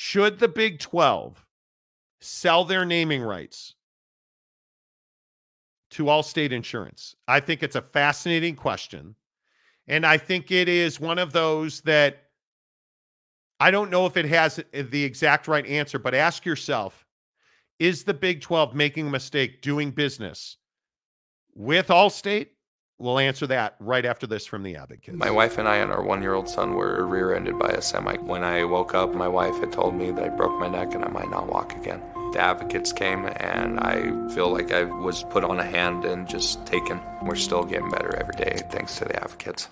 Should the Big 12 sell their naming rights to Allstate Insurance? I think it's a fascinating question. And I think it is one of those that I don't know if it has the exact right answer, but ask yourself, is the Big 12 making a mistake doing business with Allstate? We'll answer that right after this from the Advocates. My wife and I and our 1-year-old son were rear-ended by a semi. When I woke up, my wife had told me that I broke my neck and I might not walk again. The Advocates came and I feel like I was put on a hand and just taken. We're still getting better every day thanks to the Advocates.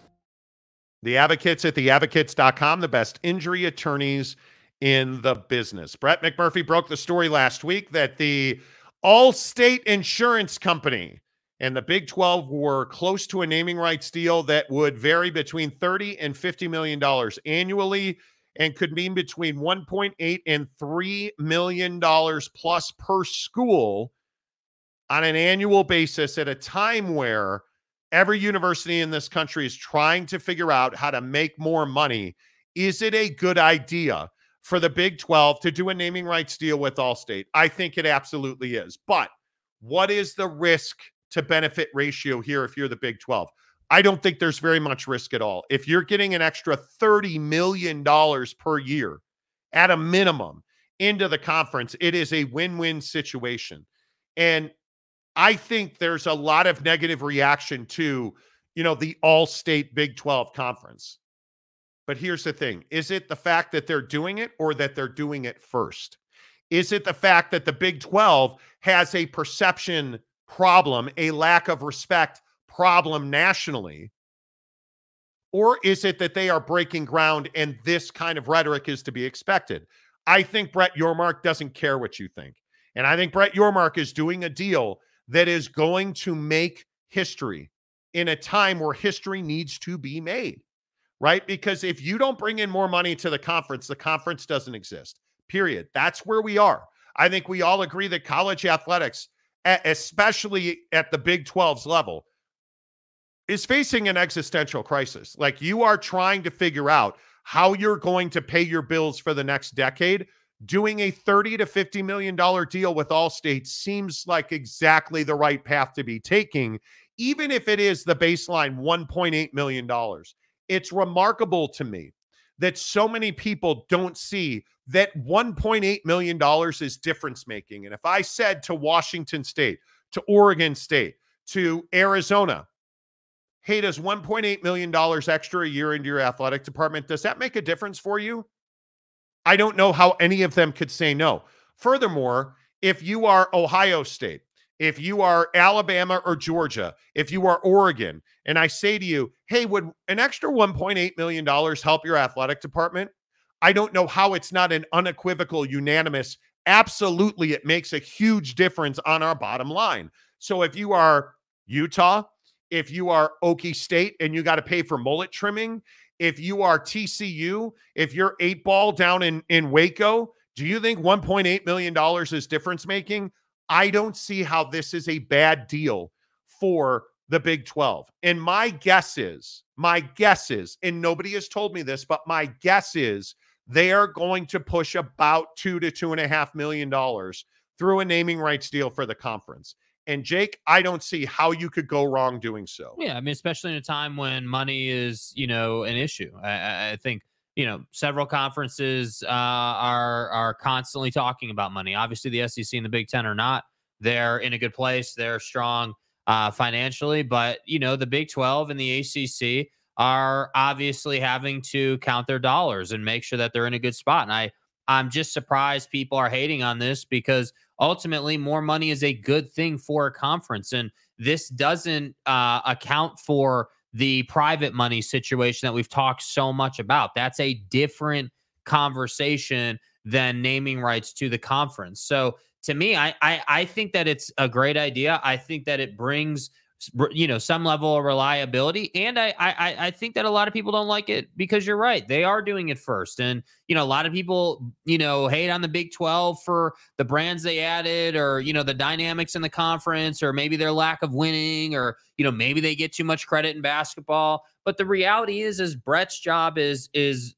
The Advocates at theadvocates.com, the best injury attorneys in the business. Brett McMurphy broke the story last week that the Allstate Insurance Company and the Big 12 were close to a naming rights deal that would vary between $30 and $50 million annually and could mean between $1.8 and $3 million plus per school on an annual basis at a time where every university in this country is trying to figure out how to make more money. Is it a good idea for the Big 12 to do a naming rights deal with Allstate? I think it absolutely is. But what is the risk to benefit ratio here if you're the Big 12? I don't think there's very much risk at all. If you're getting an extra $30 million per year at a minimum into the conference, it is a win-win situation. And I think there's a lot of negative reaction to, the All-State Big 12 conference. But here's the thing. Is it the fact that they're doing it or that they're doing it first? Is it the fact that the Big 12 has a perception problem, a lack of respect problem nationally? Or is it that they are breaking ground and this kind of rhetoric is to be expected? I think Brett Yormark doesn't care what you think. And I think Brett Yormark is doing a deal that is going to make history in a time where history needs to be made, right? Because if you don't bring in more money to the conference doesn't exist, period. That's where we are. I think we all agree that college athletics, especially at the Big 12's level, is facing an existential crisis. Like, you are trying to figure out how you're going to pay your bills for the next decade. Doing a $30 to $50 million deal with Allstate seems like exactly the right path to be taking, even if it is the baseline $1.8 million. It's remarkable to me that so many people don't see that $1.8 million is difference making. And if I said to Washington State, to Oregon State, to Arizona, hey, does $1.8 million extra a year into your athletic department, does that make a difference for you? I don't know how any of them could say no. Furthermore, if you are Ohio State, if you are Alabama or Georgia, if you are Oregon, and I say to you, hey, would an extra $1.8 million help your athletic department? I don't know how it's not an unequivocal, unanimous, absolutely, it makes a huge difference on our bottom line. So if you are Utah, if you are Okie State and you got to pay for mullet trimming, if you are TCU, if you're 8-ball down in Waco, do you think $1.8 million is difference making? I don't see how this is a bad deal for the Big 12. And my guess is, and nobody has told me this, but my guess is they are going to push about $2 to $2.5 million through a naming rights deal for the conference. And Jake, I don't see how you could go wrong doing so. Yeah, I mean, especially in a time when money is, an issue. I think, several conferences are constantly talking about money. Obviously, the SEC and the Big Ten are not. They're in a good place. They're strong financially. But, the Big 12 and the ACC are obviously having to count their dollars and make sure that they're in a good spot. And I'm just surprised people are hating on this, because ultimately more money is a good thing for a conference. And this doesn't account for the private money situation that we've talked so much about. That's a different conversation than naming rights to the conference. So to me, I think that it's a great idea. I think that it brings some level of reliability. And I think that a lot of people don't like it because you're right. They are doing it first. And, a lot of people, hate on the Big 12 for the brands they added, or, the dynamics in the conference, or maybe their lack of winning, or, maybe they get too much credit in basketball. But the reality is Brett's job is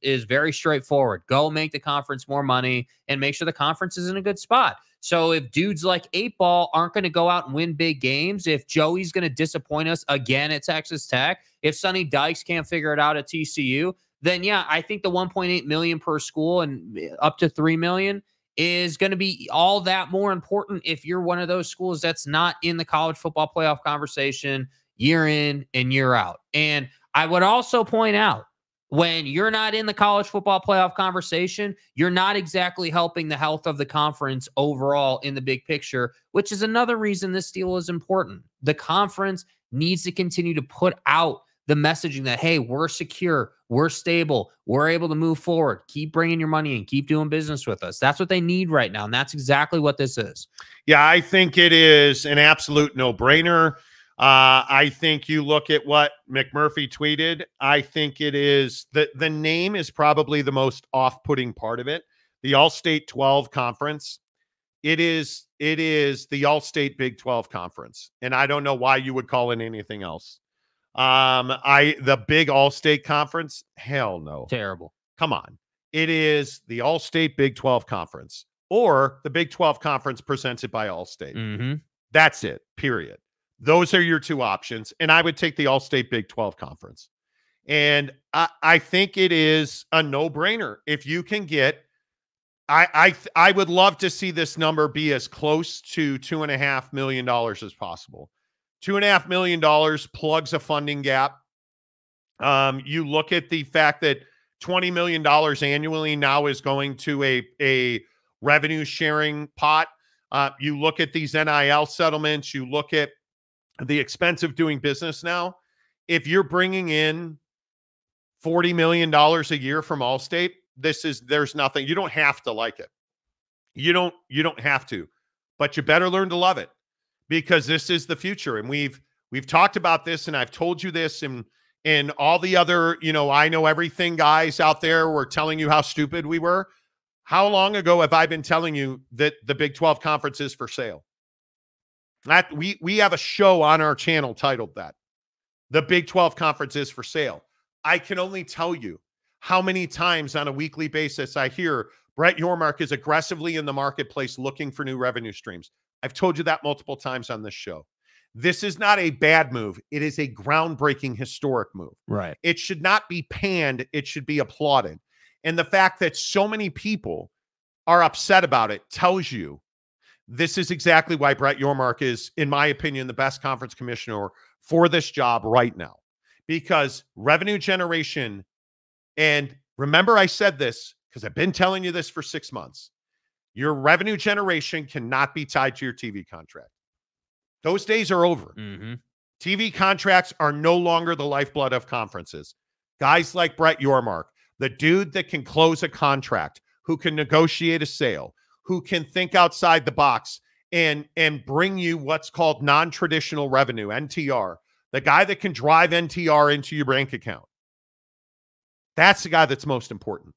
very straightforward. Go make the conference more money and make sure the conference is in a good spot. So if dudes like 8 Ball aren't going to go out and win big games, if Joey's going to disappoint us again at Texas Tech, if Sonny Dykes can't figure it out at TCU, then yeah, I think the 1.8 million per school and up to 3 million is going to be all that more important if you're one of those schools that's not in the college football playoff conversation year in and year out. And I would also point out, when you're not in the college football playoff conversation, you're not exactly helping the health of the conference overall in the big picture, which is another reason this deal is important. The conference needs to continue to put out the messaging that, hey, we're secure, we're stable, we're able to move forward. Keep bringing your money in, keep doing business with us. That's what they need right now, and that's exactly what this is. Yeah, I think it is an absolute no-brainer. I think you look at what McMurphy tweeted. I think it is the name is probably the most off-putting part of it. The Allstate 12 conference. It is the Allstate Big 12 conference. And I don't know why you would call it anything else. The big Allstate conference. Hell no. Terrible. Come on. It is the Allstate Big 12 conference or the Big 12 conference presented by Allstate. Mm-hmm. That's it. Period. Those are your two options. And I would take the Allstate Big 12 conference. And I think it is a no-brainer. If you can get, I would love to see this number be as close to $2.5 million as possible. $2.5 million plugs a funding gap. You look at the fact that $20 million annually now is going to a revenue sharing pot. You look at these NIL settlements. You look at the expense of doing business now. If you're bringing in $40 million a year from Allstate, there's nothing. You don't have to like it. You don't have to, but you better learn to love it, because this is the future. And we've talked about this, and I've told you this, and all the other, I know everything guys out there were telling you how stupid we were. How long ago have I been telling you that the Big 12 conference is for sale? That we have a show on our channel titled that. The Big 12 conference is for sale. I can only tell you how many times on a weekly basis I hear Brett Yormark is aggressively in the marketplace looking for new revenue streams. I've told you that multiple times on this show. This is not a bad move. It is a groundbreaking, historic move. Right. It should not be panned. It should be applauded. And the fact that so many people are upset about it tells you this is exactly why Brett Yormark is, in my opinion, the best conference commissioner for this job right now. Because revenue generation, and remember I said this because I've been telling you this for 6 months, your revenue generation cannot be tied to your TV contract. Those days are over. Mm-hmm. TV contracts are no longer the lifeblood of conferences. Guys like Brett Yormark, the dude that can close a contract, who can negotiate a sale, who can think outside the box and bring you what's called non-traditional revenue, NTR, the guy that can drive NTR into your bank account. That's the guy that's most important.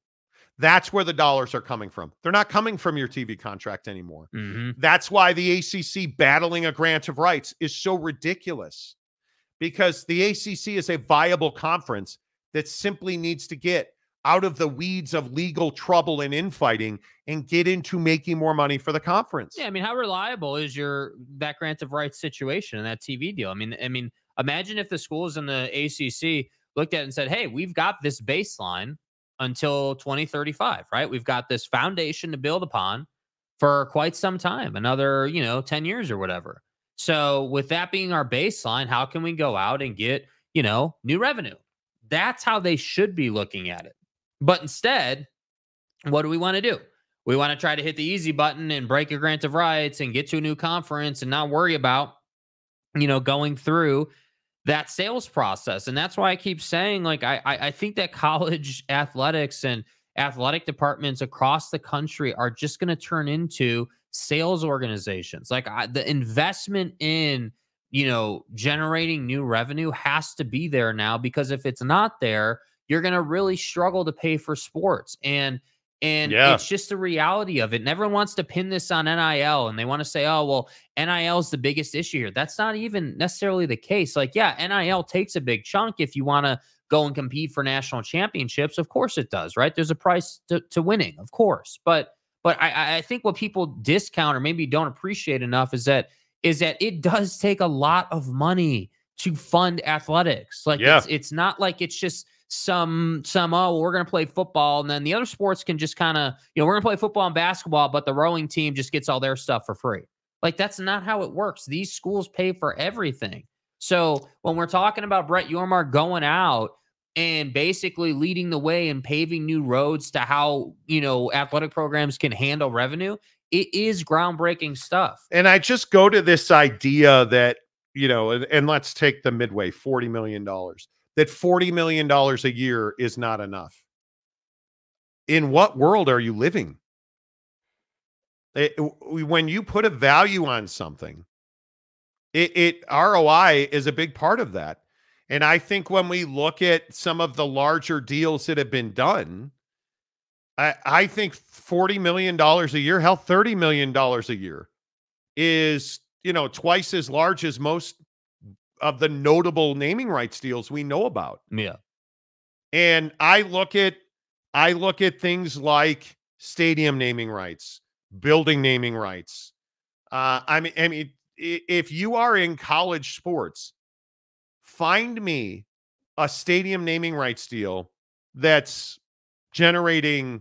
That's where the dollars are coming from. They're not coming from your TV contract anymore. Mm-hmm. That's why the ACC battling a grant of rights is so ridiculous, because the ACC is a viable conference that simply needs to get out of the weeds of legal trouble and infighting and get into making more money for the conference. Yeah, I mean, how reliable is that grant of rights situation and that TV deal? I mean, imagine if the schools in the ACC looked at it and said, hey, we've got this baseline until 2035, right? We've got this foundation to build upon for quite some time, another, 10 years or whatever. So with that being our baseline, how can we go out and get, new revenue? That's how they should be looking at it. But instead, what do we want to do? We want to try to hit the easy button and break a grant of rights and get to a new conference and not worry about, going through that sales process. And that's why I keep saying, I think that college athletics and athletic departments across the country are just going to turn into sales organizations. The investment in, generating new revenue has to be there now, because if it's not there, you're going to really struggle to pay for sports. And it's just the reality of it. And everyone wants to pin this on NIL, and they want to say, oh, well, NIL is the biggest issue here. That's not even necessarily the case. NIL takes a big chunk if you want to go and compete for national championships? Of course it does, right? There's a price to winning, of course. But I think what people discount or maybe don't appreciate enough is that it does take a lot of money to fund athletics. Like it's not like it's just some we're going to play football and then the other sports can just kind of, we're going to play football and basketball, but the rowing team just gets all their stuff for free. Like that's not how it works. These schools pay for everything. So when we're talking about Brett Yormark going out and basically leading the way and paving new roads to how, athletic programs can handle revenue, it is groundbreaking stuff. And I just go to this idea that, and let's take the Midway, $40 million, that $40 million a year is not enough. In what world are you living? When you put a value on something, ROI is a big part of that. And I think when we look at some of the larger deals that have been done, I think $40 million a year, hell, $30 million a year is, twice as large as most of the notable naming rights deals we know about. Yeah. And I look at things like stadium naming rights, building naming rights. I mean, if you are in college sports, find me a stadium naming rights deal that's generating,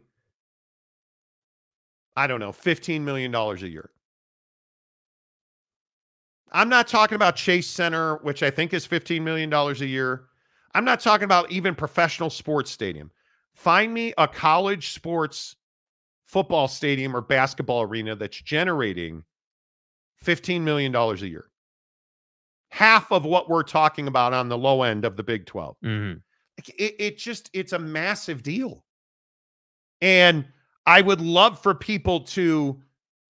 I don't know, $15 million a year. I'm not talking about Chase Center, which I think is $15 million a year. I'm not talking about even professional sports stadium. Find me a college sports football stadium or basketball arena that's generating $15 million a year. Half of what we're talking about on the low end of the Big 12. Mm-hmm. It's a massive deal. And I would love for people to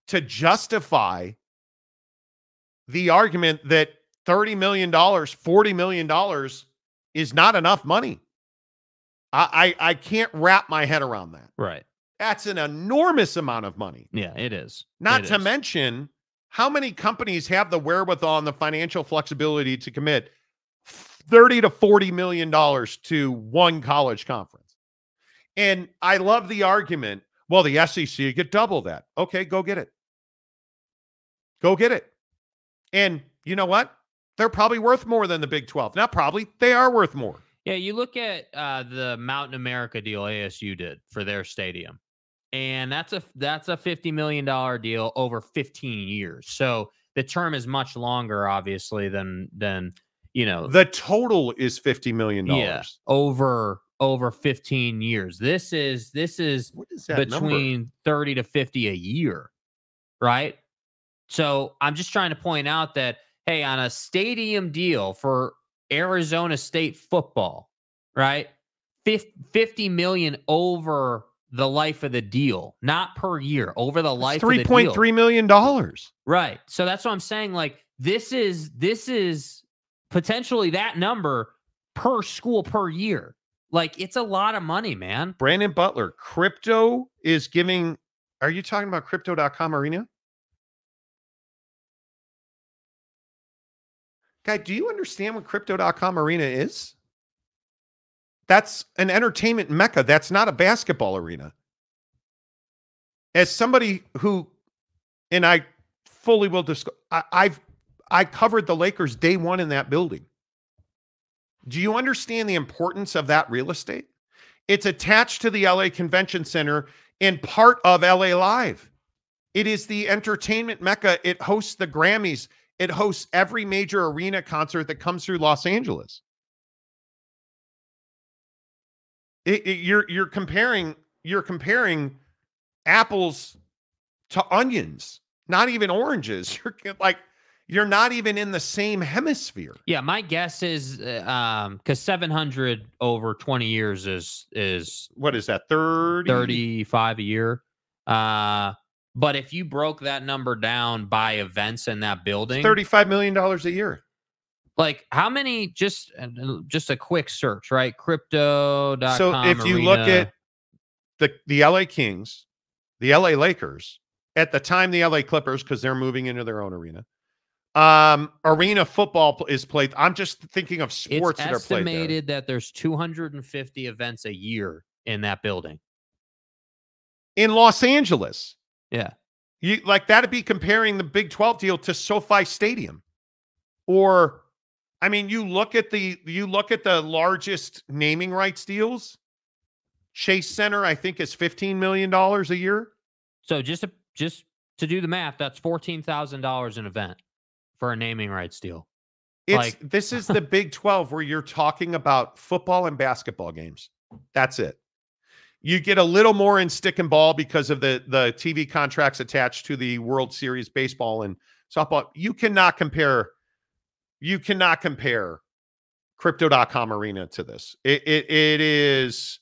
justify the argument that $30 million, $40 million is not enough money. I can't wrap my head around that. Right. That's an enormous amount of money. Yeah, it is. Not to mention how many companies have the wherewithal and the financial flexibility to commit $30 to $40 million to one college conference. And I love the argument, well, the SEC could double that. Okay, go get it. Go get it. And you know what? They're probably worth more than the Big 12. Not probably. They are worth more. Yeah, you look at the Mountain America deal ASU did for their stadium. And that's a $50 million deal over 15 years. So the term is much longer, obviously, than The total is $50 million. Yeah, over 15 years. This is between number? 30 to 50 a year, right? So I'm just trying to point out that, hey, on a stadium deal for Arizona State football, right? 50 million over the life of the deal, not per year, over the life of the deal. $3.3 million. Right. So that's what I'm saying. Like this is potentially that number per school per year. Like it's a lot of money, man. Brandon Butler, crypto is giving. Are you talking about crypto.com arena? Guy, do you understand what crypto.com arena is? That's an entertainment mecca. That's not a basketball arena. As somebody who, and I fully will discuss, I covered the Lakers day one in that building. Do you understand the importance of that real estate? It's attached to the LA Convention Center and part of LA Live. It is the entertainment mecca. It hosts the Grammys. It hosts every major arena concert that comes through Los Angeles. You're comparing apples to onions, not even oranges. You're not even in the same hemisphere. Yeah, my guess is because 700 over 20 years is what is that? 35 a year. But if you broke that number down by events in that building, $35 million a year. Like how many, just a quick search, right? Crypto.com. So if you look at the LA Kings, the LA Lakers, at the time the LA Clippers, because they're moving into their own arena, Arena football is played. I'm just thinking of sports It's that are played there. estimated that there's 250 events a year in that building. In Los Angeles. Yeah. You like that'd be comparing the Big 12 deal to SoFi Stadium. Or I mean, you look at the largest naming rights deals. Chase Center, I think, is $15 million a year. So just to do the math, that's $14,000 an event for a naming rights deal. This is the Big 12 where you're talking about football and basketball games. That's it. You get a little more in stick and ball because of the TV contracts attached to the World Series baseball and softball. You cannot compare Crypto.com Arena to this. It is,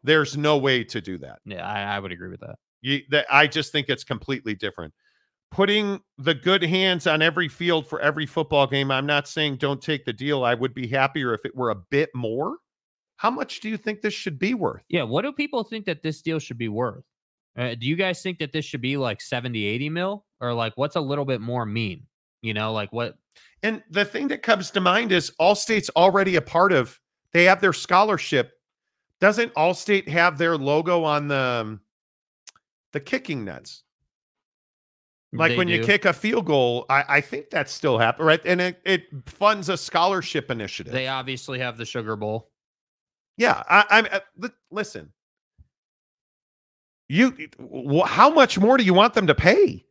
there's no way to do that. Yeah, I would agree with that. I just think it's completely different. Putting the good hands on every field for every football game. I'm not saying don't take the deal. I would be happier if it were a bit more. How much do you think this should be worth? Yeah. What do people think that this deal should be worth? Do you guys think that this should be like 70, 80 mil, or like what's a little bit more mean? You know, like what? And the thing that comes to mind is Allstate's already a part of, they have their scholarship. Doesn't Allstate have their logo on the kicking nets? Like They when you do. kick a field goal, I think that's still happening, right? And it funds a scholarship initiative. They obviously have the Sugar Bowl. Yeah, listen. How much more do you want them to pay?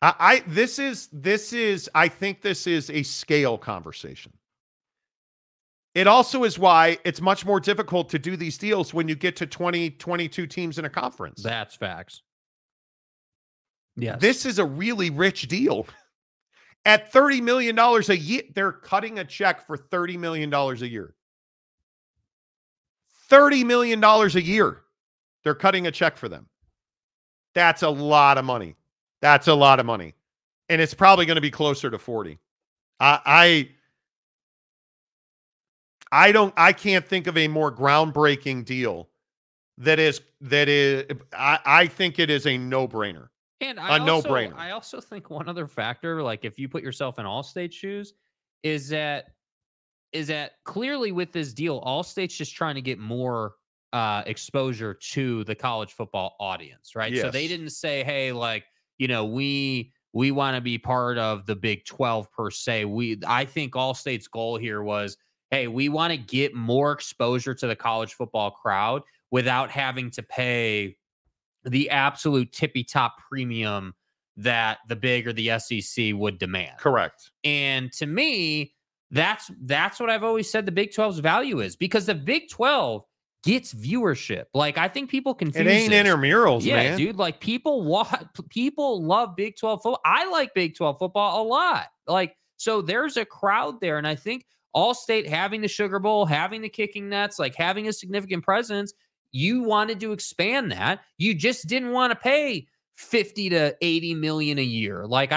I think this is a scale conversation. It also is why it's much more difficult to do these deals when you get to 20, 22 teams in a conference. That's facts. Yes. This is a really rich deal. At $30 million a year, they're cutting a check for $30 million a year. $30 million a year. They're cutting a check for them. That's a lot of money. That's a lot of money. And it's probably going to be closer to 40. I can't think of a more groundbreaking deal I think it is a no-brainer. And no-brainer. I also think one other factor, like if you put yourself in Allstate's shoes, is that clearly with this deal, Allstate's just trying to get more exposure to the college football audience, right? Yes. So they didn't say, hey, like, you know, we want to be part of the Big 12 per se. I think Allstate's goal here was, hey, we want to get more exposure to the college football crowd without having to pay the absolute tippy top premium that the Big or the SEC would demand. Correct. And to me, that's what I've always said the Big 12's value is, because the Big 12 gets viewership. Like, I think people confuse it. Ain't this. intramurals, yeah, man. dude. Like people love Big 12 football. I like Big 12 football a lot. Like, so there's a crowd there, and I think Allstate having the Sugar Bowl, having the kicking nets, like having a significant presence, you wanted to expand that. You just didn't want to pay 50 to 80 million a year. Like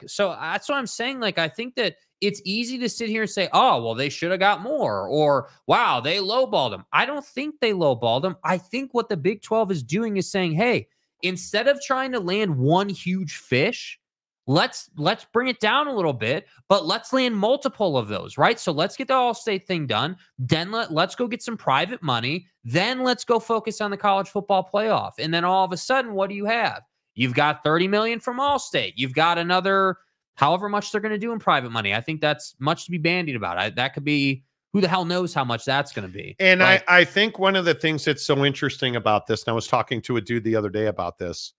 so that's what I'm saying. Like, I think that it's easy to sit here and say, oh, well, they should have got more, or wow, they lowballed them. I don't think they lowballed them. I think what the Big 12 is doing is saying, hey, instead of trying to land one huge fish, let's bring it down a little bit, but let's land multiple of those, right? So let's get the Allstate thing done. Then let's go get some private money. Then let's go focus on the college football playoff. And then all of a sudden, what do you have? You've got 30 million from Allstate. You've got another however much they're going to do in private money. I think that's much to be bandied about. That could be, who the hell knows how much that's going to be. And I think one of the things that's so interesting about this, and I was talking to a dude the other day about this,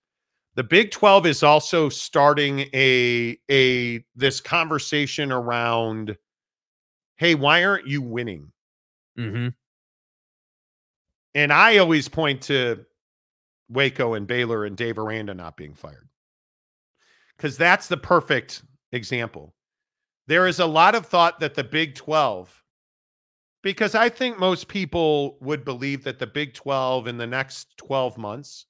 the Big 12 is also starting this conversation around, hey, why aren't you winning? Mm-hmm. And I always point to Waco and Baylor and Dave Aranda not being fired, because that's the perfect example. There is a lot of thought that the Big 12, because I think most people would believe that the Big 12 in the next 12 months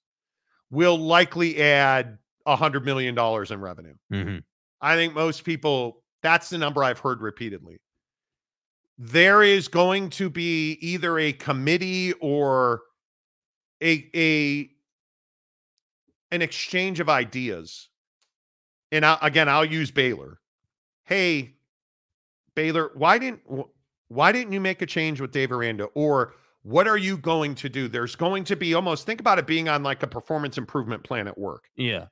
will likely add $100 million in revenue. Mm-hmm. I think most people, that's the number I've heard repeatedly. There is going to be either a committee or an exchange of ideas and I'll use Baylor. Hey, Baylor, why didn't you make a change with Dave Aranda? Or what are you going to do? There's going to be almost, think about it being on like a performance improvement plan at work. Yeah.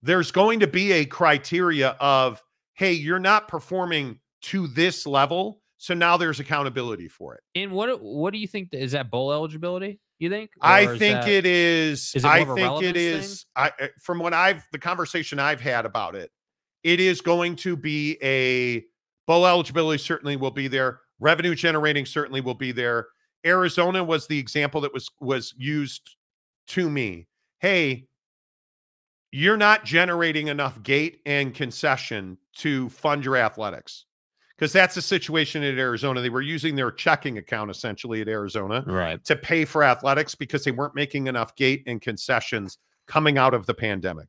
There's going to be a criteria of, hey, you're not performing to this level, so now there's accountability for it. And what do you think? Is that bowl eligibility, you think? I think it is. Is it I more of a think it relevance is. From what the conversation I've had about it, it is going to be a bowl eligibility certainly will be there. Revenue generating certainly will be there. Arizona was the example that was used to me. Hey, you're not generating enough gate and concession to fund your athletics. Because that's the situation at Arizona. They were using their checking account essentially at Arizona to pay for athletics because they weren't making enough gate and concessions coming out of the pandemic.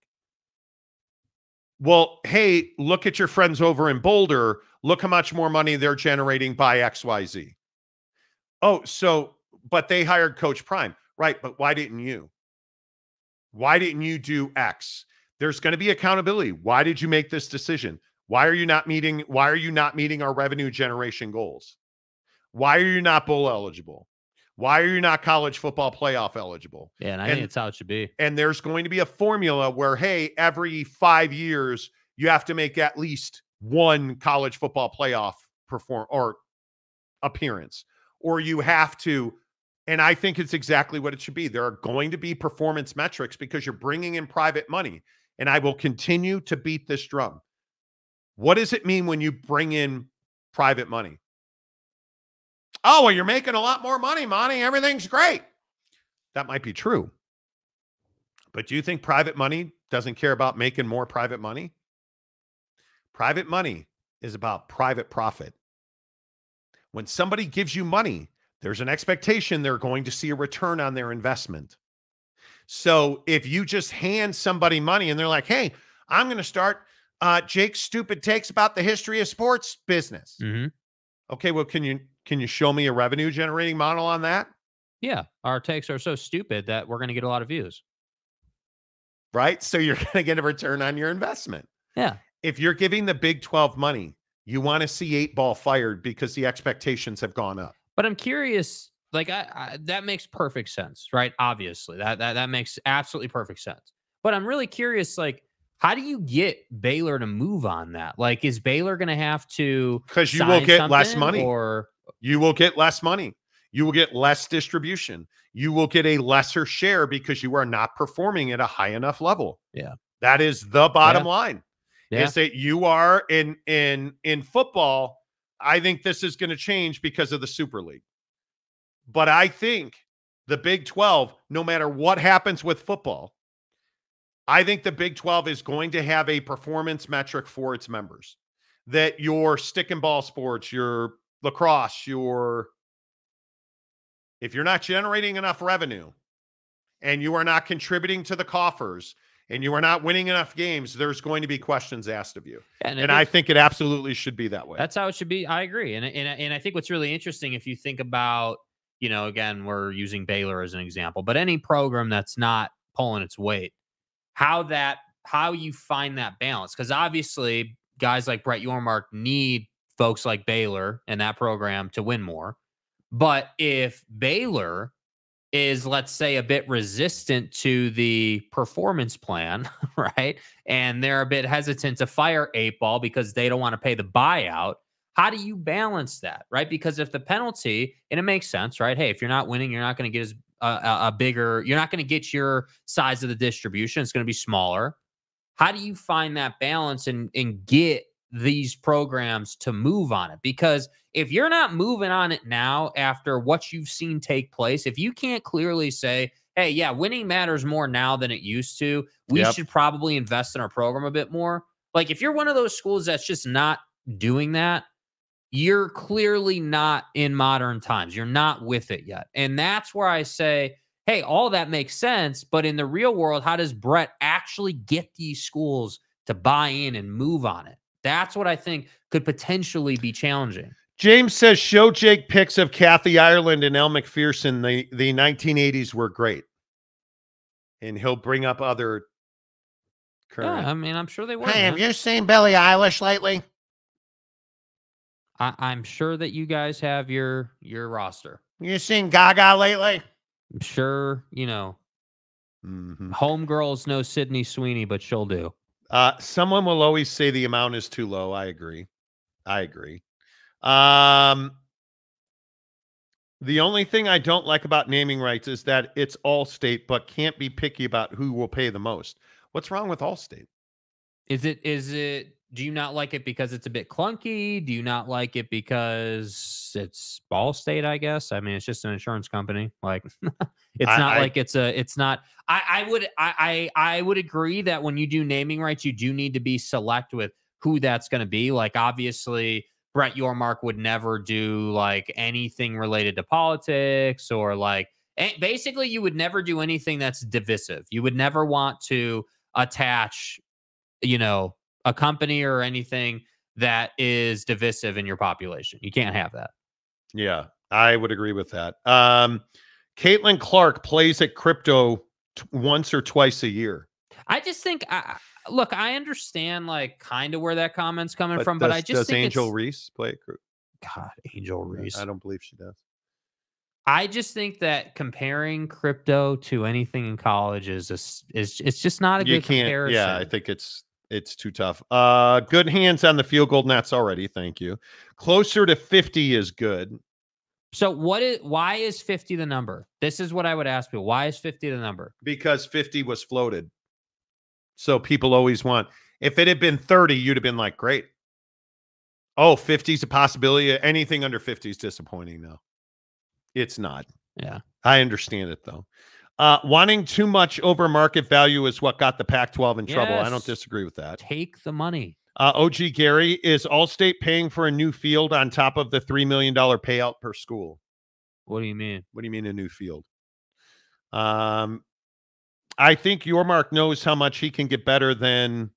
Well, hey, look at your friends over in Boulder. Look how much more money they're generating by XYZ. Oh, but they hired Coach Prime. Right, but why didn't you? Why didn't you do X? There's going to be accountability. Why did you make this decision? Why are you not meeting our revenue generation goals? Why are you not bowl eligible? Why are you not college football playoff eligible? Yeah, and I think it's how it should be. And there's going to be a formula where, hey, every 5 years, you have to make at least one college football playoff appearance. Or you have to, and I think it's exactly what it should be. There are going to be performance metrics because you're bringing in private money. And I will continue to beat this drum. What does it mean when you bring in private money? Oh, well, you're making a lot more money, Monty. Everything's great. That might be true. But do you think private money doesn't care about making more private money? Private money is about private profit. When somebody gives you money, there's an expectation they're going to see a return on their investment. So if you just hand somebody money and they're like, hey, I'm going to start Jake's Stupid Takes about the history of sports business. Mm-hmm. Okay, well, can you show me a revenue generating model on that? Yeah, our takes are so stupid that we're going to get a lot of views. Right? So you're going to get a return on your investment. Yeah. If you're giving the Big 12 money, you want to see 8-ball fired because the expectations have gone up. But I'm curious, like that makes perfect sense, right? Obviously, that makes absolutely perfect sense. But I'm really curious, like, how do you get Baylor to move on that? Like, is Baylor going to have to? Because you will get less money, or you will get less money. You will get less distribution. You will get a lesser share because you are not performing at a high enough level. Yeah, that is the bottom line. Yeah. Is that you are in football. I think this is going to change because of the Super League. But I think the Big 12, no matter what happens with football, I think the Big 12 is going to have a performance metric for its members. That your stick and ball sports, your lacrosse, if you're not generating enough revenue and you are not contributing to the coffers and you are not winning enough games, there's going to be questions asked of you. And I think it absolutely should be that way. That's how it should be. I agree. And I think what's really interesting, if you think about, again, we're using Baylor as an example, but any program that's not pulling its weight, how you find that balance. Because obviously guys like Brett Yormark need folks like Baylor and that program to win more. But if Baylor is, let's say, a bit resistant to the performance plan, right? And they're a bit hesitant to fire 8-ball because they don't want to pay the buyout. How do you balance that, right? Because if the penalty, and it makes sense, right? Hey, if you're not winning, you're not going to get you're not going to get your size of the distribution. It's going to be smaller. How do you find that balance and get these programs to move on it? Because if you're not moving on it now after what you've seen take place, if you can't clearly say, hey, yeah, winning matters more now than it used to, we should probably invest in our program a bit more. Like, if you're one of those schools that's just not doing that, you're clearly not in modern times. You're not with it yet. And that's where I say, hey, all that makes sense. But in the real world, how does Brett actually get these schools to buy in and move on it? That's what I think could potentially be challenging. James says, show Jake pics of Kathy Ireland and Elle McPherson. The 1980s were great. And he'll bring up other current. I mean, I'm sure they were. Hey, have man. you seen Billie Eilish lately? I'm sure that you guys have your roster. You seen Gaga lately? I'm sure, Mm-hmm. homegirls know Sydney Sweeney, but she'll do. Someone will always say the amount is too low. I agree. The only thing I don't like about naming rights is that it's Allstate, but can't be picky about who will pay the most. What's wrong with Allstate? Is it, do you not like it because it's a bit clunky? Do you not like it because it's Allstate, I guess? I mean, it's just an insurance company. Like, it's not. I would agree that when you do naming rights, you do need to be select with who that's going to be. Like, obviously, Brett Yormark would never do like anything related to politics or like, basically, you would never do anything that's divisive. You would never want to attach, a company or anything that is divisive in your population. You can't have that. Yeah, I would agree with that. Caitlin Clark plays at crypto once or twice a year. I just think, look, I understand like kind of where that comment's coming from, but I just think Angel Reese play at crypto? God, Angel Reese. I don't believe she does. I just think that comparing crypto to anything in college is just not a good comparison. Yeah, I think it's too tough. Good hands on the field goal nets already. Thank you. Closer to 50 is good. So why is 50 the number? This is what I would ask people. Why is 50 the number? Because 50 was floated. So people always want, if it had been 30, you'd have been like, great. Oh, 50 is a possibility. Anything under 50 is disappointing now. It's not. Yeah. I understand it though. Wanting too much over market value is what got the Pac-12 in trouble. I don't disagree with that. Take the money. OG Gary, is Allstate paying for a new field on top of the $3 million payout per school? What do you mean? What do you mean a new field? I think Yormark knows how much he can get better than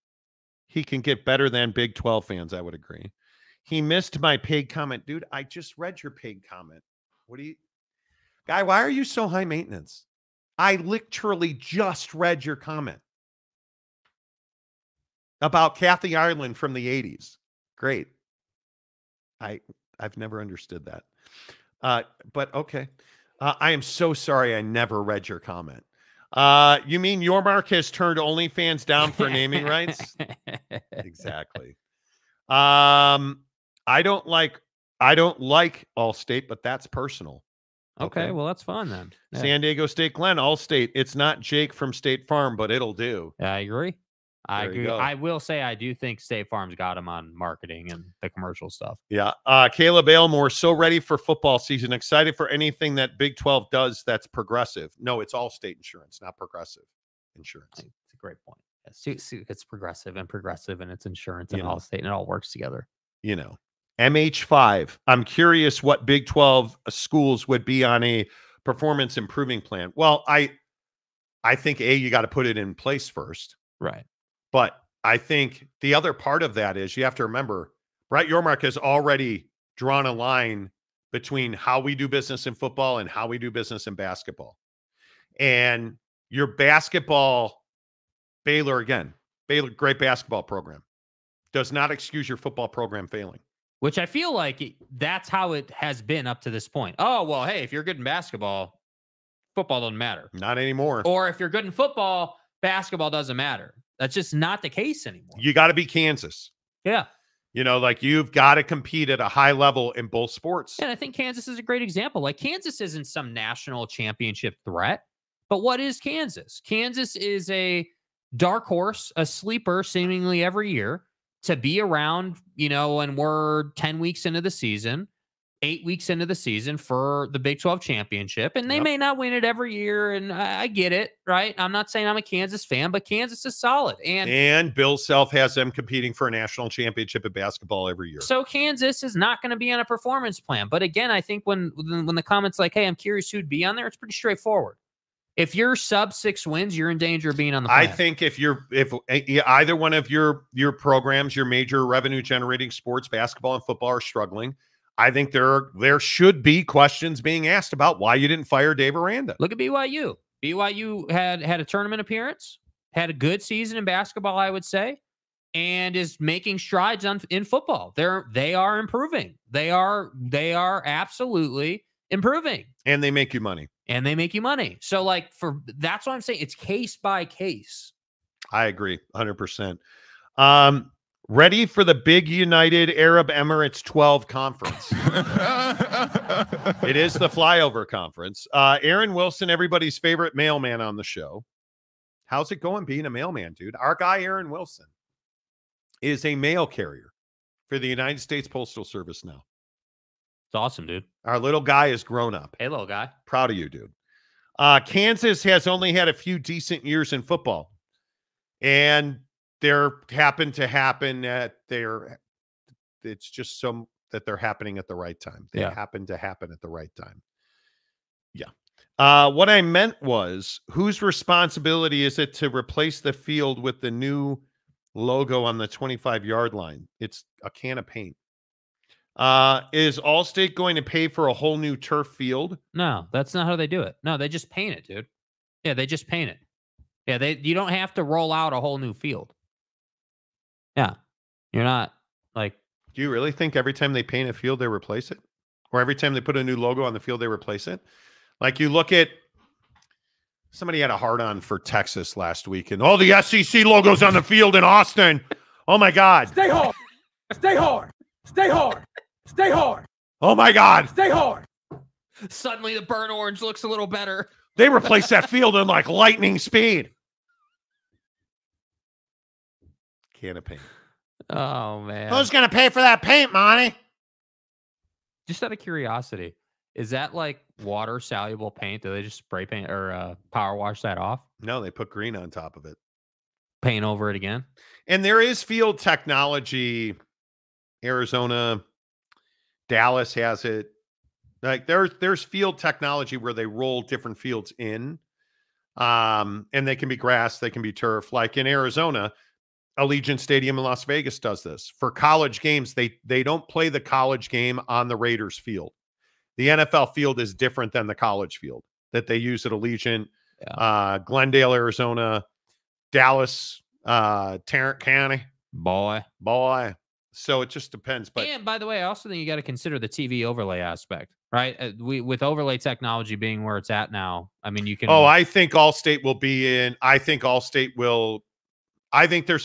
Big 12 fans. I would agree. He missed my paid comment. Dude, I just read your paid comment. Guy, why are you so high maintenance? I literally just read your comment about Kathy Ireland from the 80s. Great. I've never understood that. But okay. I am so sorry I never read your comment. You mean Yormark has turned OnlyFans down for naming rights? Exactly. I don't like Allstate, but that's personal. Okay, well, that's fun then. Yeah. San Diego State Glenn, Allstate. It's not Jake from State Farm, but it'll do. I agree. I agree. I will say I do think State Farm's got him on marketing and the commercial stuff. Yeah. Caleb Aylmore, so ready for football season. Excited for anything that Big 12 does that's progressive. No, it's Allstate Insurance, not Progressive Insurance. It's a great point. It's progressive, and it's insurance and Allstate, and it all works together. MH5. I'm curious what Big 12 schools would be on a performance improving plan. Well, I think you got to put it in place first. Right. But I think the other part of that is you have to remember Brett Yormark has already drawn a line between how we do business in football and how we do business in basketball. And your basketball, Baylor, great basketball program, does not excuse your football program failing. Which I feel like that's how it has been up to this point. Oh, well, hey, if you're good in basketball, football doesn't matter. Not anymore. Or if you're good in football, basketball doesn't matter. That's just not the case anymore. You got to be Kansas. Yeah. You've got to compete at a high level in both sports. And I think Kansas is a great example. Like, Kansas isn't some national championship threat, but what is Kansas? Kansas is a dark horse, a sleeper seemingly every year to be around, and we're 10 weeks into the season, 8 weeks into the season for the Big 12 championship. And they may not win it every year. And I get it, right? I'm not saying I'm a Kansas fan, but Kansas is solid. And Bill Self has them competing for a national championship in basketball every year. So Kansas is not going to be on a performance plan. But again, I think when the comments like, hey, I'm curious who'd be on there, it's pretty straightforward. If you're sub 6 wins, you're in danger of being on the plan. I think if either one of your programs, your major revenue generating sports, basketball and football, are struggling, I think there should be questions being asked about why you didn't fire Dave Aranda. Look at BYU. BYU had a tournament appearance, had a good season in basketball, I would say, and is making strides in football. They are improving. They are absolutely improving. And they make you money. So like that's what I'm saying. It's case by case. I agree 100%. Ready for the big United Arab Emirates 12 conference. It is the flyover conference. Aaron Wilson, everybody's favorite mailman on the show. How's it going being a mailman, dude? Our guy, Aaron Wilson, is a mail carrier for the United States Postal Service now. It's awesome, dude. Our little guy is grown up. Hey, little guy. Proud of you, dude. Kansas has only had a few decent years in football. And there happened to happen that it's just some that they're happening at the right time. They happen to happen at the right time. Yeah. What I meant was, whose responsibility is it to replace the field with the new logo on the 25-yard line? It's a can of paint. Is Allstate going to pay for a whole new turf field? No, that's not how they do it. No, they just paint it, dude. Yeah, they just paint it. Yeah, you don't have to roll out a whole new field. Yeah. You're not like... Do you really think every time they paint a field, they replace it? Or every time they put a new logo on the field, they replace it? Like you look at... Somebody had a hard-on for Texas last week, and all the SEC logos on the field in Austin. Oh, my God. Stay hard. Stay hard. Stay hard. Stay hard. Oh, my God. Stay hard. Suddenly the burnt orange looks a little better. They replaced that field in like lightning speed. Can of paint. Oh, man. Who's going to pay for that paint, Monty? Just out of curiosity, is that like water soluble paint? Do they just spray paint or power wash that off? No, they put green on top of it. Paint over it again? And there is field technology. Arizona, Dallas has it. Like there's field technology where they roll different fields in. And they can be grass, they can be turf. Like in Arizona, Allegiant Stadium in Las Vegas does this. For college games, they don't play the college game on the Raiders field. The NFL field is different than the college field that they use at Allegiant, Glendale, Arizona, Dallas, Tarrant County. Boy. So it just depends. But and by the way, I also think you got to consider the TV overlay aspect, right? With overlay technology being where it's at now, I mean, you can. Oh, I think Allstate will be in. I think there's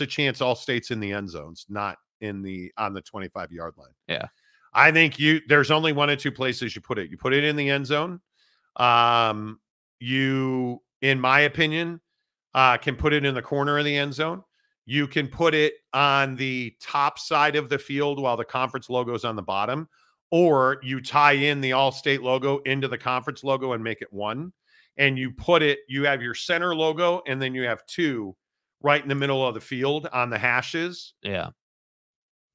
a chance Allstate's in the end zones, not on the 25-yard line. Yeah. I think there's only one or two places you put it. You put it in the end zone. You, in my opinion, can put it in the corner of the end zone. You can put it on the top side of the field while the conference logo is on the bottom, or you tie in the Allstate logo into the conference logo and make it one. And you have your center logo, and then you have two right in the middle of the field on the hashes. Yeah.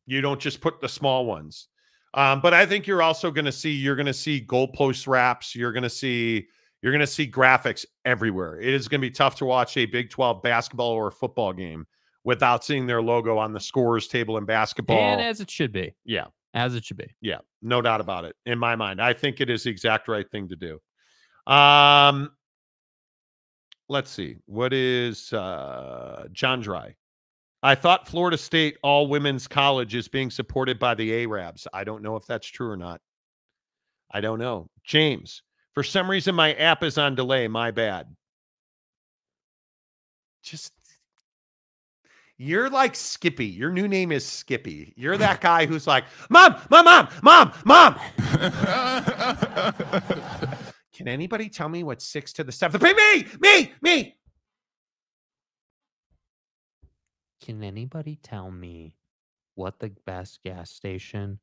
You don't just put the small ones. But I think you're also going to see goalpost wraps. You're going to see graphics everywhere. It is going to be tough to watch a Big 12 basketball or football game without seeing their logo on the scorer's table in basketball. And as it should be. Yeah. As it should be. Yeah. No doubt about it. In my mind, I think it is the exact right thing to do. Let's see. What is John Dry? I thought Florida State all-women's college is being supported by the Arabs. I don't know if that's true or not. I don't know. James, for some reason, my app is on delay. My bad. You're like Skippy. Your new name is Skippy. You're that guy who's like, Mom. Can anybody tell me what's 6 to the 7th? Me. Can anybody tell me what the best gas station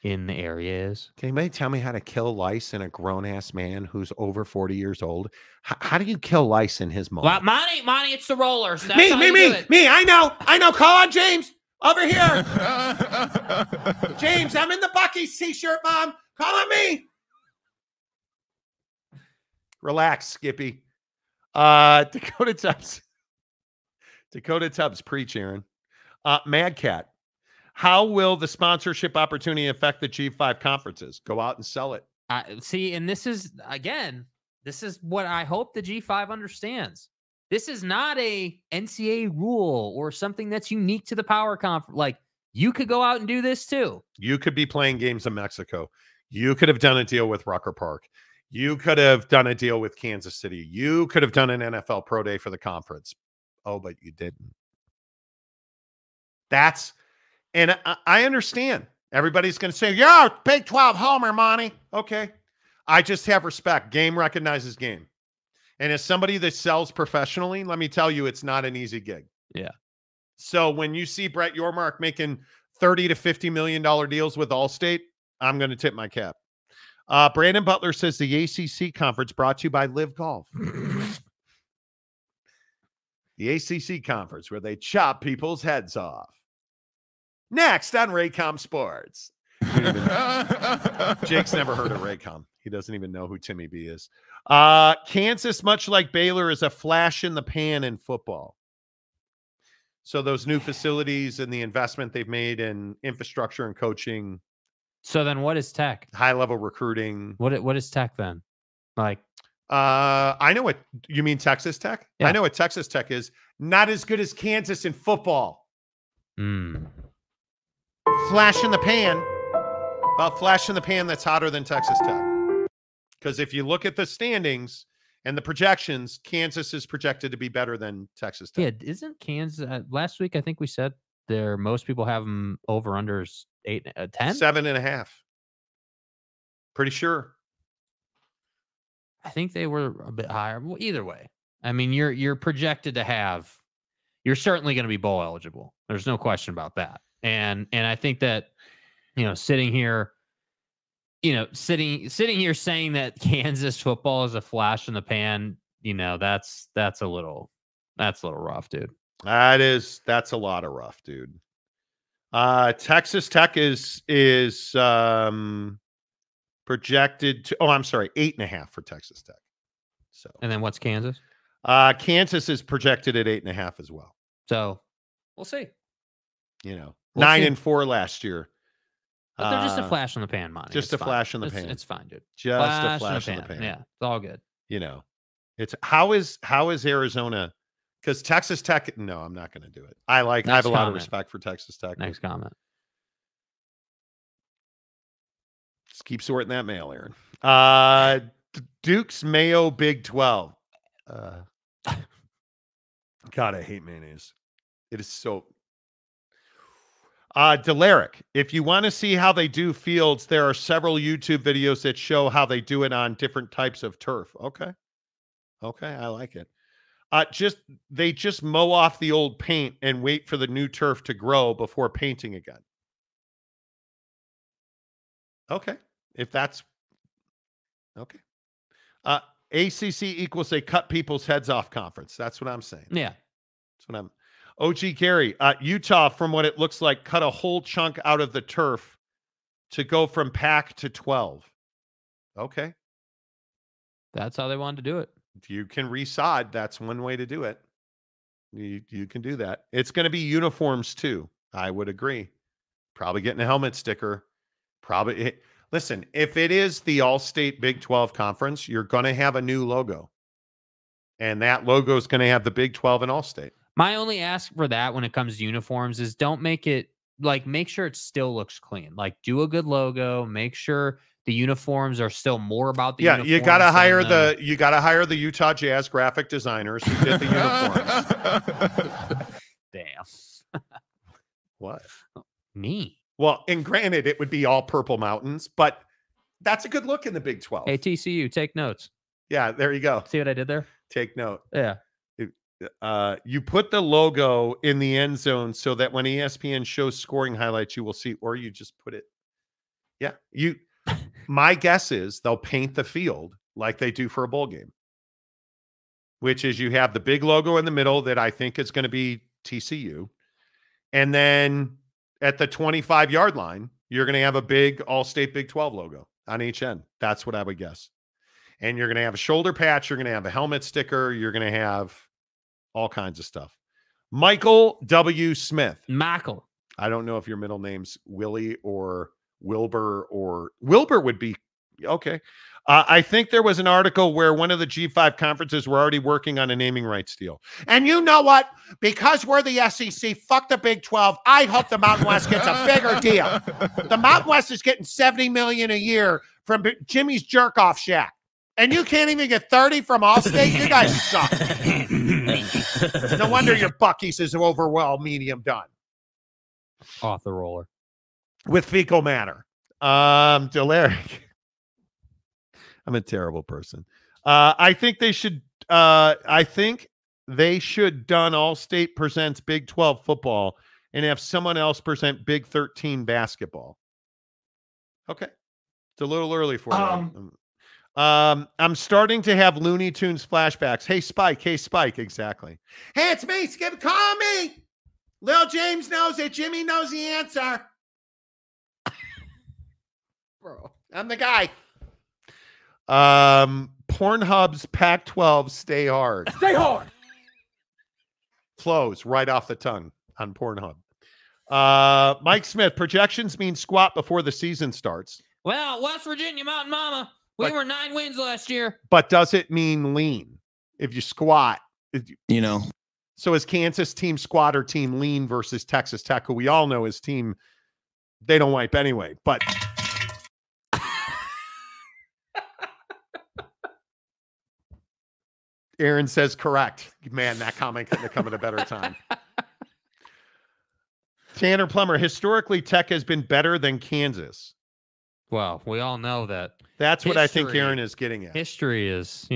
in the area is? Can anybody tell me how to kill lice in a grown-ass man who's over 40 years old? How do you kill lice in his mom? Well, Monty, it's the rollers. That's Me. I know. Call on James over here. James, I'm in the Buc-ee's t-shirt, Mom. Call on me. Relax, Skippy. Dakota Tubbs, preach, Aaron. Mad Cat. How will the sponsorship opportunity affect the G5 conferences? Go out and sell it. See, and this is what I hope the G5 understands. This is not a NCAA rule or something that's unique to the power conference. Like, you could go out and do this too. You could be playing games in Mexico. You could have done a deal with Rucker Park. You could have done a deal with Kansas City. You could have done an NFL Pro Day for the conference. Oh, but you didn't. And I understand. Everybody's going to say, yeah, Big 12 homer, Monty. Okay. I just have respect. Game recognizes game. And as somebody that sells professionally, let me tell you, it's not an easy gig. Yeah. So when you see Brett Yormark making $30 to $50 million deals with Allstate, I'm going to tip my cap. Brandon Butler says the ACC conference brought to you by Live Golf. The ACC conference where they chop people's heads off. Next on Raycom Sports. Jake's never heard of Raycom. He doesn't even know who Timmy B is. Kansas, much like Baylor, is a flash in the pan in football. So those new facilities and the investment they've made in infrastructure and coaching. So then what is Tech? High-level recruiting. What is Tech then? Like, I know what you mean, Texas Tech? Yeah. I know what Texas Tech is. Not as good as Kansas in football. Flash in the pan. Well, flash in the pan that's hotter than Texas Tech. Because if you look at the standings and the projections, Kansas is projected to be better than Texas Tech. Yeah, isn't Kansas last week? I think we said most people have them over unders 10? 7.5. Pretty sure. I think they were a bit higher. Well, either way, I mean, you're projected to have. You're certainly going to be bowl eligible. There's no question about that. And I think that, sitting here saying that Kansas football is a flash in the pan, that's a little rough, dude. That's a lot of rough, dude. Texas Tech is projected to, 8.5 for Texas Tech. So, and then what's Kansas? Kansas is projected at 8.5 as well. So we'll see. 9-4 last year. But they're just a flash in the pan, Monty. Just a flash in the pan. It's fine, dude. Just a flash in the pan. Yeah, it's all good. It's how is Arizona? Because Texas Tech. No, I'm not going to do it. I have a lot of respect for Texas Tech. Next comment. Just keep sorting that mail, Aaron. Duke's Mayo Big 12. God, I hate mayonnaise. It is so. Delaric, if you want to see how they do fields, there are several YouTube videos that show how they do it on different types of turf. Okay, I like it. They just mow off the old paint and wait for the new turf to grow before painting again. Okay, if that's okay. ACC equals a cut people's heads off conference. That's what I'm saying. Yeah, that's what I'm. OG Gary, Utah, from what it looks like, cut a whole chunk out of the turf to go from Pac to 12. Okay. That's how they wanted to do it. If you can resod, that's one way to do it. You can do that. It's going to be uniforms too. I would agree. Probably getting a helmet sticker. Listen, if it is the All-State Big 12 conference, you're going to have a new logo. And that logo is going to have the Big 12 and All-State. My only ask for that when it comes to uniforms is don't make it make sure it still looks clean. Like, do a good logo, make sure the uniforms are still more about the uniforms. You got to hire the Utah Jazz graphic designers who did the uniforms. Damn. What? Me. Well, and granted, it would be all purple mountains, but that's a good look in the Big 12. Hey, TCU, take notes. Yeah, there you go. See what I did there? Take note. Yeah. You put the logo in the end zone so that when ESPN shows scoring highlights, you will see, or you just put it. Yeah. My guess is they'll paint the field like they do for a bowl game, which is you have the big logo in the middle that I think is going to be TCU. And then at the 25-yard line, you're going to have a big All-State Big 12 logo on each end. That's what I would guess. And you're going to have a shoulder patch. You're going to have a helmet sticker. You're going to have all kinds of stuff. Michael W. Smith. Michael. I don't know if your middle name's Willie or Wilbur, or Wilbur would be okay. I think there was an article where one of the G5 conferences were already working on a naming rights deal. And you know what? Because we're the SEC, fuck the Big 12. I hope the Mountain West gets a bigger deal. The Mountain West is getting $70 million a year from Jimmy's jerk-off shack. And you can't even get 30 from Allstate? You guys suck. No wonder your Buc-ee's is overwhelmed medium done. Off the roller. With fecal matter. Delaric. I'm a terrible person. I think they should done Allstate presents Big 12 football and have someone else present Big 13 basketball. Okay. It's a little early for you. I'm starting to have Looney Tunes flashbacks. Hey, Spike. Exactly. Hey, it's me. Skip, call me. Lil James knows it. Jimmy knows the answer. Bro, I'm the guy. Pornhub's Pac-12 stay hard. Stay hard. Flows right off the tongue on Pornhub. Mike Smith, projections mean squat before the season starts. Well, West Virginia Mountain Mama, we were 9 wins last year. But does it mean lean? If you squat, you know. So is Kansas team squat or team lean versus Texas Tech, who we all know is team, they don't wipe anyway, but Aaron says correct. Man, that comment couldn't have come at a better time. Tanner Plummer, historically, Tech has been better than Kansas. Well, we all know that. That's what I think Aaron is getting at. History is,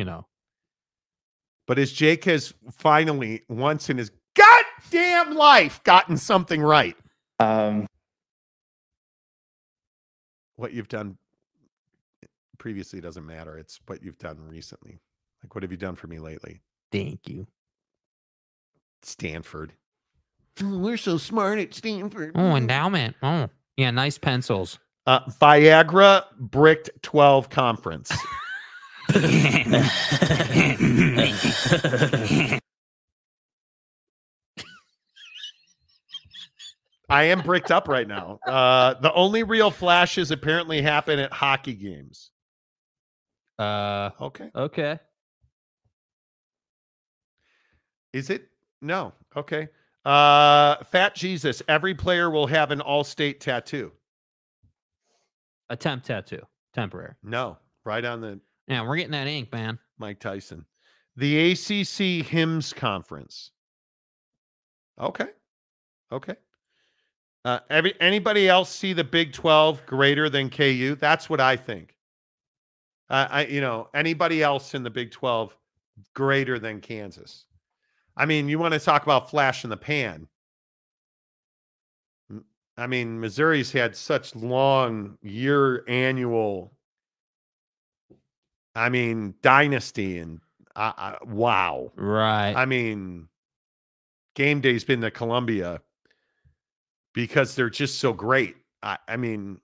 But as Jake has finally, once in his goddamn life, gotten something right. What you've done previously doesn't matter. It's what you've done recently. Like, what have you done for me lately? Thank you. Stanford. Oh, we're so smart at Stanford. Oh, endowment. Oh, yeah, nice pencils. Viagra bricked 12 conference. I am bricked up right now. The only real flashes apparently happen at hockey games. Okay. Is it? No. Okay. Fat Jesus. Every player will have an Allstate tattoo. A temp tattoo. Temporary. No. Right on the... Yeah, we're getting that ink, man. Mike Tyson. The ACC Hymns Conference. Okay. Anybody else see the Big 12 greater than KU? That's what I think. Anybody else in the Big 12 greater than Kansas? I mean, you want to talk about flash in the pan. I mean, Missouri's had such long annual, dynasty and wow. Right. I mean, game day's been to Columbia because they're just so great. Quinn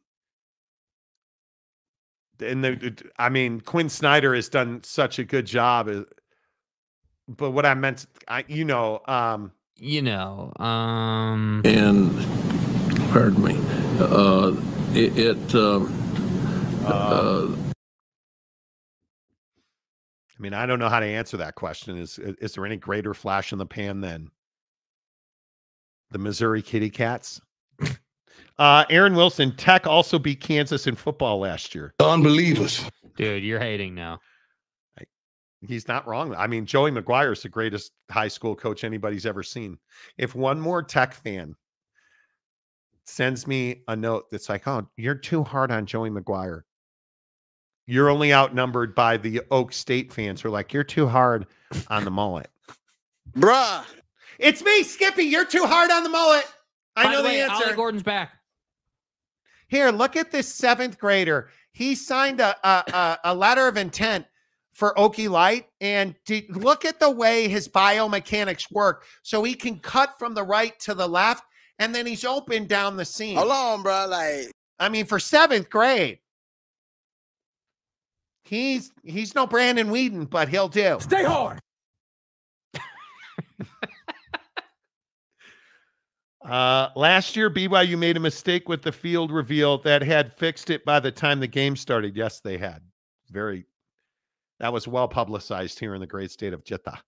Snyder has done such a good job. But what I meant, and pardon me, I don't know how to answer that question. Is there any greater flash in the pan than the Missouri Kitty Cats? Aaron Wilson, Tech also beat Kansas in football last year. Unbelievers. Dude, you're hating now. He's not wrong. I mean, Joey McGuire is the greatest high school coach anybody's ever seen. If one more Tech fan sends me a note that's like, oh, you're too hard on Joey McGuire, you're only outnumbered by the Oak State fans who are like, you're too hard on the mullet. Bruh. It's me, Skippy. You're too hard on the mullet. I know the answer. Ollie Gordon's back. Here, look at this 7th grader. He signed a letter of intent for Okie Light, and look at the way his biomechanics work. So he can cut from the right to the left, and then he's open down the seam. Hold on, bro. For 7th grade, he's no Brandon Whedon, but he'll do. Stay hard. Last year, BYU made a mistake with the field reveal that had fixed it by the time the game started. Yes, they had. that was well publicized here in the great state of Jeddah.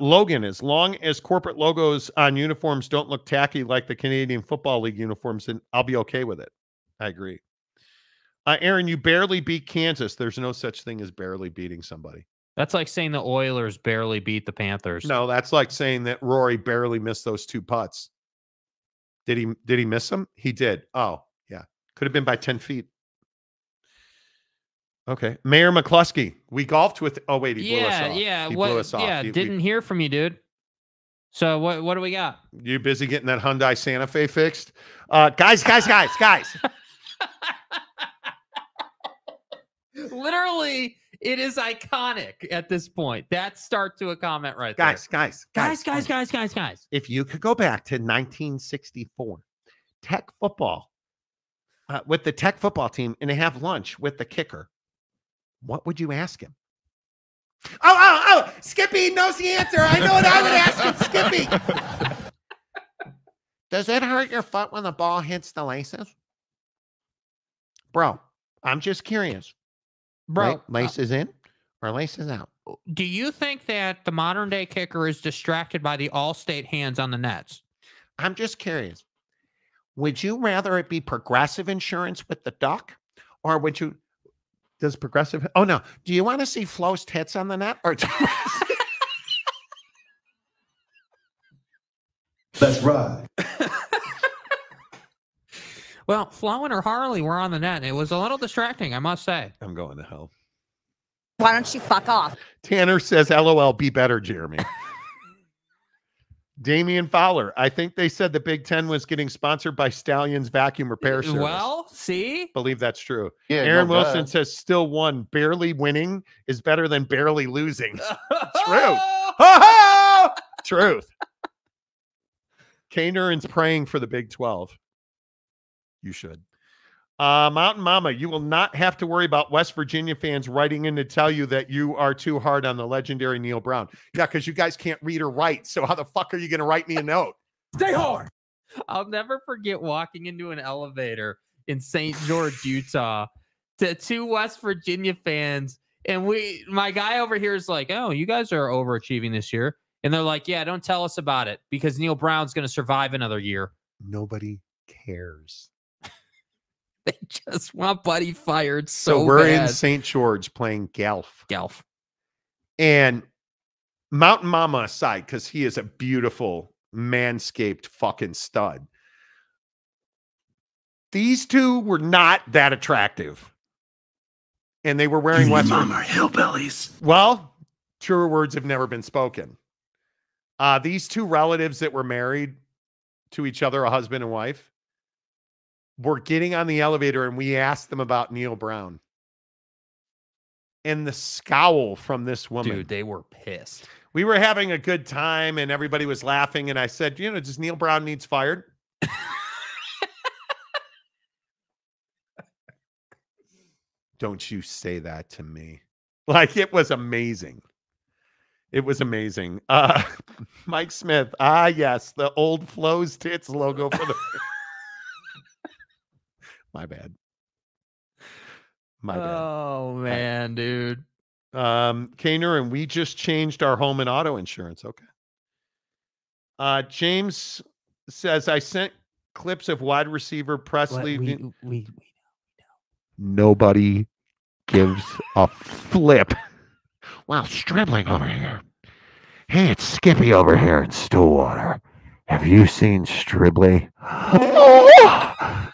Logan, as long as corporate logos on uniforms don't look tacky like the Canadian Football League uniforms, then I'll be okay with it. I agree. Aaron, you barely beat Kansas. There's no such thing as barely beating somebody. That's like saying the Oilers barely beat the Panthers. No, that's like saying that Rory barely missed those 2 putts. Did he miss them? He did. Oh, yeah. Could have been by 10 feet. Okay. Mayor McCluskey. We golfed with he blew us off. Yeah. He blew us off. Yeah, didn't hear from you, dude. So what do we got? You busy getting that Hyundai Santa Fe fixed? Guys. Literally, it is iconic at this point. That's start to a comment right there. Guys. If you could go back to 1964, Tech football, with the Tech football team, and have lunch with the kicker, what would you ask him? Oh, Skippy knows the answer. I know what I would ask him, Skippy. Does it hurt your foot when the ball hits the laces? Bro, I'm just curious. Bro, laces in or laces out? Do you think that the modern day kicker is distracted by the Allstate hands on the nets? I'm just curious. Would you rather it be Progressive Insurance with the duck, or would you? Does Progressive? Oh no. Do you want to see Flo's tits on the net or? That's right. Well, Flo and her Harley were on the net, and it was a little distracting, I must say. I'm going to hell. Why don't you fuck off? Tanner says, LOL, be better, Jeremy. Damian Fowler. I think they said the Big Ten was getting sponsored by Stallion's Vacuum Repair Service. Well, see? Believe that's true. Yeah, Aaron Wilson says, still won. Barely winning is better than barely losing. True. Truth. Kay Nurin's praying for the Big 12. You should. Mountain Mama, you will not have to worry about West Virginia fans writing in to tell you that you are too hard on the legendary Neil Brown. Yeah, because you guys can't read or write. So how the fuck are you going to write me a note? Stay hard. I'll never forget walking into an elevator in St. George, Utah, to 2 West Virginia fans. And my guy over here is like, oh, you guys are overachieving this year. And they're like, yeah, don't tell us about it because Neil Brown's going to survive another year. Nobody cares. They just want Buddy fired so we're bad. in St. George playing golf. Golf. And Mountain Mama aside, because he is a beautiful, manscaped fucking stud. These 2 were not that attractive. And they were wearing West Virginia hillbillies. Well, truer words have never been spoken. These 2 relatives that were married to each other, a husband and wife, were getting on the elevator and we asked them about Neil Brown. And the scowl from this woman. Dude, they were pissed. We were having a good time and everybody was laughing. And I said, does Neil Brown needs fired? Don't you say that to me. Like, it was amazing. It was amazing. Mike Smith. Yes. The old Flo's Tits logo for the... My bad. Oh, man, dude. Kaner, and we just changed our home and auto insurance. Okay. James says, I sent clips of wide receiver Presley. We Nobody gives a flip. Wow, Stribling over here. Hey, it's Skippy over here in Stillwater. Have you seen Stribley? Oh,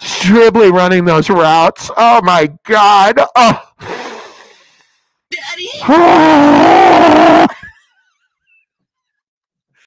Stribley running those routes. Oh, my God. Oh. Daddy.